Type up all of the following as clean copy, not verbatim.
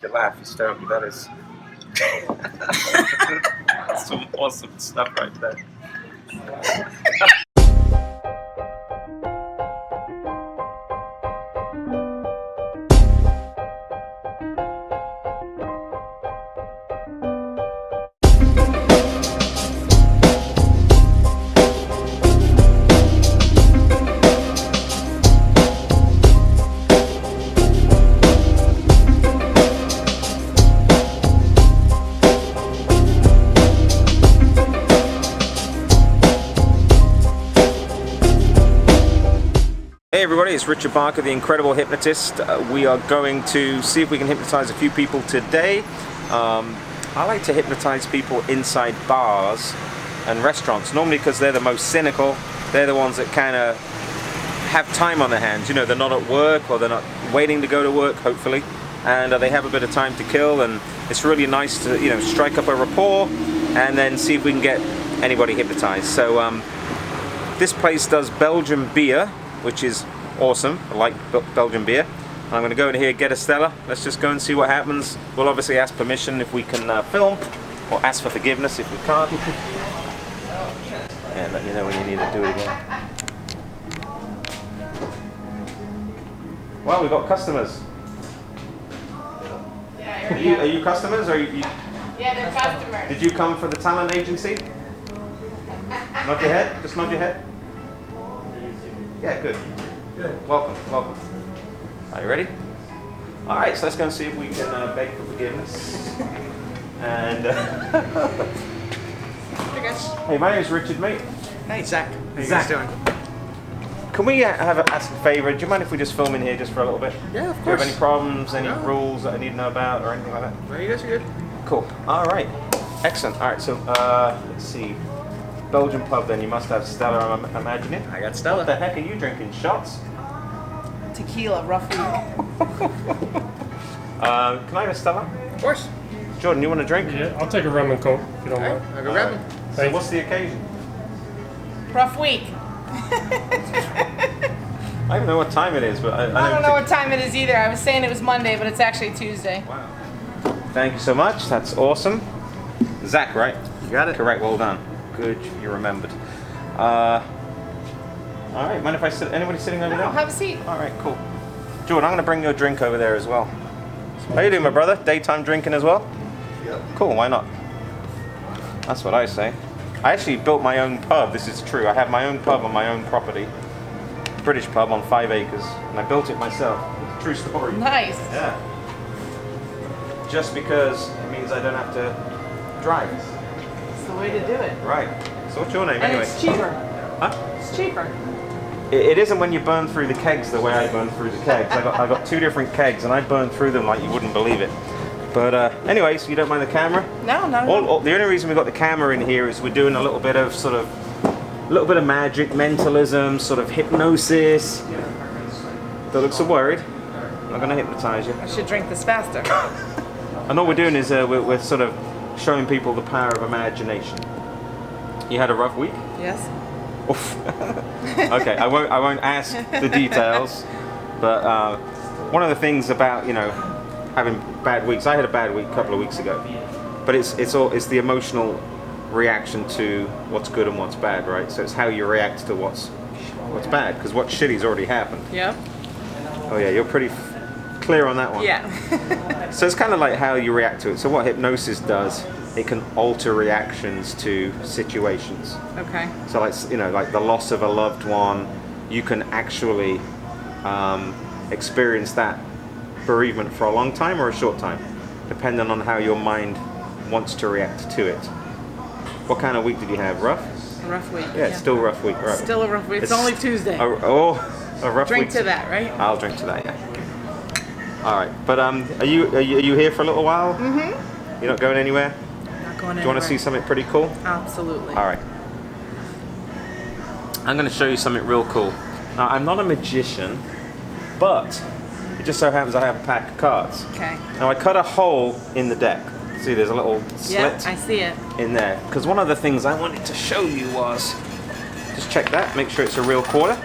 You laugh hysterically, that is some awesome stuff right there. Hey everybody, it's Richard Barker, the Incredible Hypnotist. We are going to see if we can hypnotize a few people today. I like to hypnotize people inside bars and restaurants, normally because they're the most cynical. They're the ones that kind of have time on their hands. You know, they're not at work or they're not waiting to go to work, hopefully. And they have a bit of time to kill, and it's really nice to, you know, strike up a rapport and then see if we can get anybody hypnotized. So this place does Belgian beer, which is awesome. I like Belgian beer. I'm going to go in here, get a Stella. Let's just go and see what happens. We'll obviously ask permission if we can film, or ask for forgiveness if we can't. Yeah, let me know when you need to do it again. Well, we've got customers. Are you customers? Or are you... Yeah, they're customers. Did you come for the talent agency? Nod your head. Just nod your head. Yeah, good. Good. Welcome, welcome. Are you ready? All right, so let's go and see if we can beg for forgiveness. And hey, my name's Richard, mate. Hey, Zach. How you Zach. guys doing? Can we ask a favour? Do you mind if we just film in here just for a little bit? Yeah, of Do you course. have any problems, any No. rules that I need to know about, or anything like that? No, you guys are good. Cool. All right. Excellent. All right. So let's see. Belgian pub. Then you must have Stella. I'm imagining. I got Stella. What the heck are you drinking? Shots? Tequila, roughly. Can I have a Stella? Of course. Jordan, you want a drink? Yeah, I'll take a rum and coke if you don't Alright, mind. I'll go grab him. So Thanks. what's the occasion? Rough week. I don't know what time it is, but I don't know what time it is either. I was saying it was Monday, but it's actually Tuesday. Wow. Thank you so much. That's awesome. Zach, right? You got it. Correct. Well done. Good. You remembered. All right. Mind if I sit? Anybody sitting over there? No, have a seat. All right. Cool. Jordan, I'm going to bring your drink over there as well. How you doing, my brother? Daytime drinking as well? Yep. Cool. Why not? That's what I say. I actually built my own pub. This is true. I have my own pub on my own property. British pub on 5 acres, and I built it myself. It's a true story. Nice. Yeah. Just because it means I don't have to drive. That's the way to do it. Right. So what's your name And anyway? it's cheaper. Huh? It's cheaper. It isn't when you burn through the kegs the way I burn through the kegs. I got two different kegs, and I burned through them like you wouldn't believe it. But anyway, so you don't mind the camera? No, not at all. The only reason we got the camera in here is we're doing a little bit of magic, mentalism, sort of hypnosis. Don't look so worried. I'm not going to hypnotize you. I should drink this faster. And all we're doing is we're sort of showing people the power of imagination. You had a rough week? Yes. Oof. Okay, I won't ask the details, but one of the things about, you know, having bad weeks. I had a bad week a couple of weeks ago, but it's the emotional reaction to what's good and what's bad, right? So it's how you react to what's bad, because what's shitty's already happened. Yep. Oh yeah, you're pretty clear on that one. Yeah. So it's kind of like how you react to it. So what hypnosis does, it can alter reactions to situations. Okay. So like, you know, like the loss of a loved one, you can actually experience that bereavement for a long time or a short time, depending on how your mind wants to react to it. What kind of week did you have? Rough? A rough week. Yeah, it's still a rough week, right? Still a rough week. It's only Tuesday. A rough Drink week. to that, right? I'll drink to that, yeah. All right, but are you here for a little while? Mm-hmm. You're not going anywhere? Not going Do you want to see something pretty cool? Absolutely. All right. I'm going to show you something real cool. Now, I'm not a magician, but it just so happens I have a pack of cards. Okay. Now, I cut a hole in the deck. See, there's a little Yeah, slit I see it. in there. Because one of the things I wanted to show you was, just check that, make sure it's a real quarter.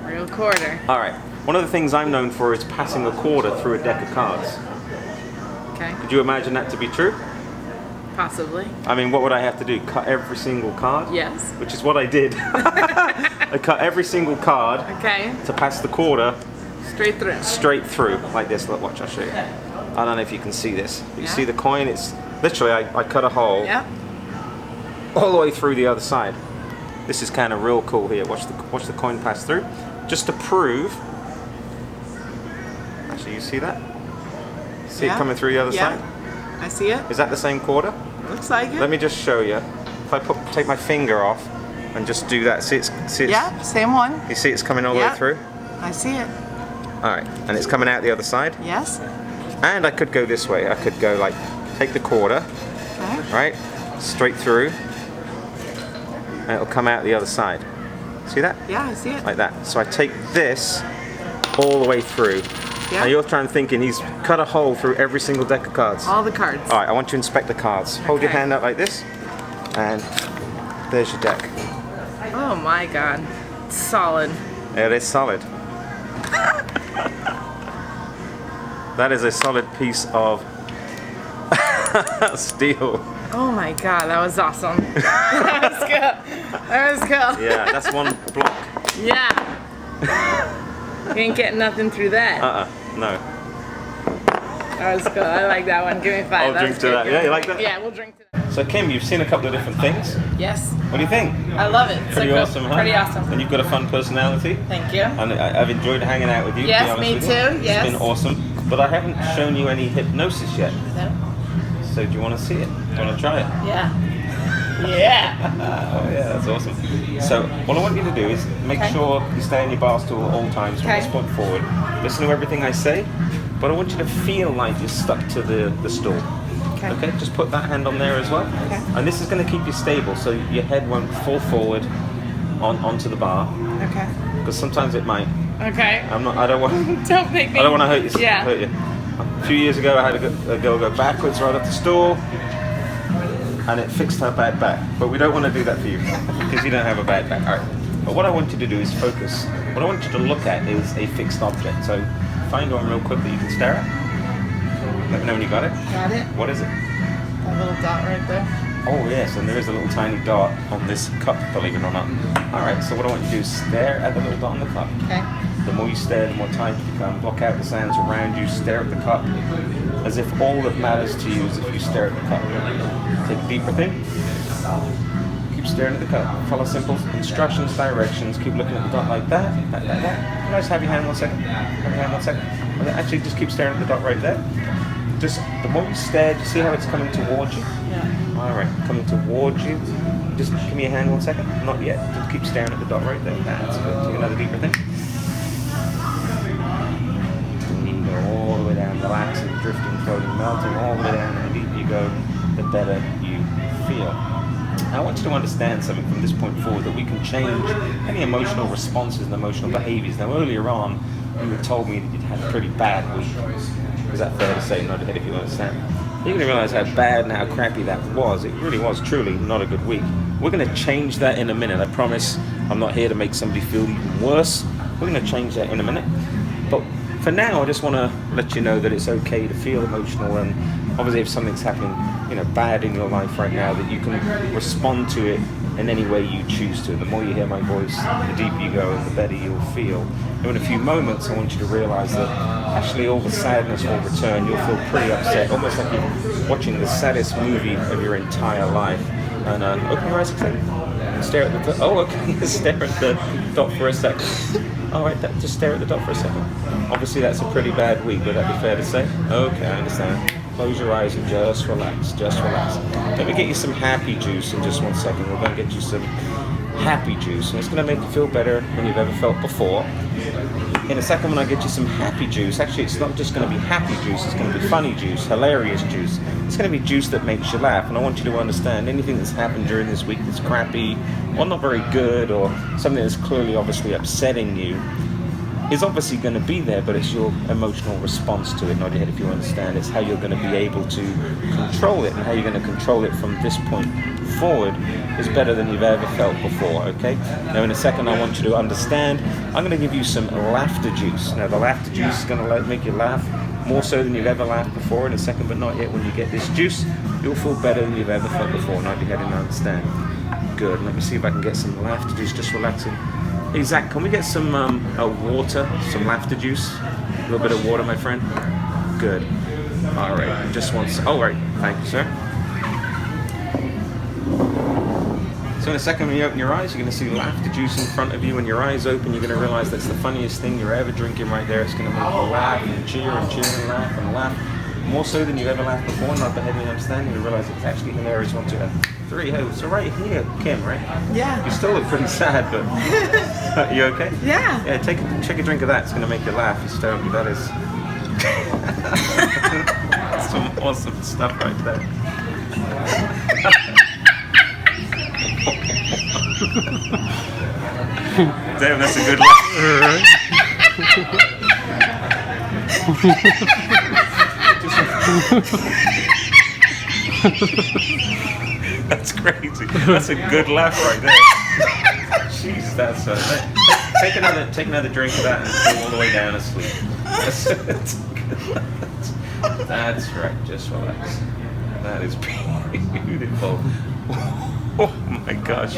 Real quarter. All right. One of the things I'm known for is passing a quarter through a deck of cards. Okay. Could you imagine that to be true? Possibly. I mean, what would I have to do? Cut every single card? Yes. Which is what I did. I cut every single card Okay. to pass the quarter Straight through. straight through, like this. Look, watch, I'll show you. I don't know if you can see this. You Yeah. see the coin? It's literally, I cut a hole Yep. all the way through the other side. This is kind of real cool here. Watch the coin pass through. Just to prove. Actually, you see that? See it coming through the other side? I see it. Is that the same quarter? Looks like it. Let me just show you. If I take my finger off and just do that, see it's Yeah, same one. you see it's coming all the way Yeah. through? I see it. Alright, and it's coming out the other side. Yes. And I could go this way. I could go like, take the quarter, Okay. right, straight through, and it'll come out the other side. See that? Yeah, I see it. Like that. So I take this all the way through. Yeah. Now you're thinking he's cut a hole through every single deck of cards. All the cards. Alright, I want you to inspect the cards. Hold your Okay. hand up like this, and there's your deck. Oh my God. Solid. It is solid. That is a solid piece of steel. Oh my God, that was awesome. That was cool. That was cool. Yeah, that's one block. Yeah. You ain't getting nothing through that. No. That was cool. I like that one. Give me 5. I'll That drink was to good. that. Yeah, you like that? Yeah, we'll drink to that. So Kim, you've seen a couple of different things. Yes. What do you think? I love it. It's Pretty like awesome, huh? Pretty awesome. And you've got a fun personality. Thank you. And I've enjoyed hanging out with you. Yes, to be honest me with you. too, yes. It's been awesome. But I haven't shown you any hypnosis yet. No? So do you want to see it? Do you want to try it? Yeah. Yeah. Oh yeah, that's awesome. So what I want you to do is make Okay. sure you stay in your bar stool at all times from Okay. this point forward. Listen to everything I say, but I want you to feel like you're stuck to the stool. Okay. Okay, just put that hand on there as well. Okay. And this is going to keep you stable, so your head won't fall forward onto the bar, Okay. because sometimes it might. Okay. I don't want. Don't make me. I don't want to hurt you. Yeah. Hurt you. A few years ago, I had a girl go backwards right up the stool, and it fixed her bad back. But we don't want to do that for you, because you don't have a bad back. All right. But what I want you to do is focus. What I want you to look at is a fixed object. So find one real quick that you can stare at. Let me know when you got it. Got it. What is it? That little dot right there. Oh yes, and there is a little tiny dot on this cup, believe it or not. Alright, so what I want you to do is stare at the little dot on the cup. Okay. The more you stare, the more tight you become. Block out the sounds around you, stare at the cup, as if all that matters to you is if you stare at the cup. Take a deep breath in. Keep staring at the cup. Follow simple instructions, directions. Keep looking at the dot like that, like that. Can I just have your hand 1 second? Have your hand 1 second. And then actually, just keep staring at the dot right there. Just the more you stare, do you see how it's coming towards you? Yeah. Alright, coming towards you. Just give me your hand 1 second. Not yet. Just keep staring at the dot right there. That's good. Take another deep breath in. And you go all the way down, relaxing, drifting, floating, melting, all the way down. And the deeper you go, the better you feel. I want you to understand something from this point forward, that we can change any emotional responses and emotional behaviors. Now, earlier on, you had told me that you'd had a pretty bad week. Is that fair to say? Not if you understand. You're going to realize how bad and how crappy that was. It really was truly not a good week. We're going to change that in a minute. I promise I'm not here to make somebody feel even worse. We're going to change that in a minute. But for now, I just want to let you know that it's okay to feel emotional, and obviously if something's happening, bad in your life right now, that you can respond to it in any way you choose to. The more you hear my voice, the deeper you go, and the better you'll feel. And in a few moments, I want you to realize that actually all the sadness will return. You'll feel pretty upset, almost like you're watching the saddest movie of your entire life. And open your eyes a second. And stare at the okay. Stare at the dot for a second. All right, just stare at the dot for a second. Obviously, that's a pretty bad week. Would that be fair to say? Okay, I understand. Close your eyes and just relax. Just relax. Let me get you some happy juice in just 1 second. We're going to get you some happy juice, and it's going to make you feel better than you've ever felt before. In a second, when I get you some happy juice, actually it's not just going to be happy juice, it's going to be funny juice, hilarious juice. It's going to be juice that makes you laugh. And I want you to understand anything that's happened during this week that's crappy or not very good, or something that's clearly obviously upsetting you, is obviously going to be there, but it's your emotional response to it. Nod your head if you understand. It's how you're going to be able to control it, and how you're going to control it from this point forward is better than you've ever felt before. Okay. Now, in a second, I want you to understand. I'm going to give you some laughter juice. Now, the laughter juice is going to make you laugh more so than you've ever laughed before. In a second, but not yet. When you get this juice, you'll feel better than you've ever felt before. Nod your head and understand. Good. Let me see if I can get some laughter juice. Just relaxing. Hey Zach, can we get some water, some laughter juice? A little bit of water, my friend. Good. All right. Just one. Oh, right. Thank you, sir. So in a second, when you open your eyes, you're going to see laughter juice in front of you. When your eyes open, you're going to realize that's the funniest thing you're ever drinking right there. It's going to make you laugh and cheer and laugh and laugh. More so than you've ever laughed before. Not the head and understanding. You realize it's actually hilarious. 1, 2, 3. Oh, so right here, Kim, right? Yeah. You still look pretty sad, but you okay? Yeah. Yeah, take a drink of that. It's going to make you laugh hysterically. That is some awesome stuff right there. Damn, that's a good laugh. That's crazy. That's a good laugh right there. Jeez, that's take another drink of that and go all the way down asleep. That's right. Just relax. That is beautiful. Oh my gosh.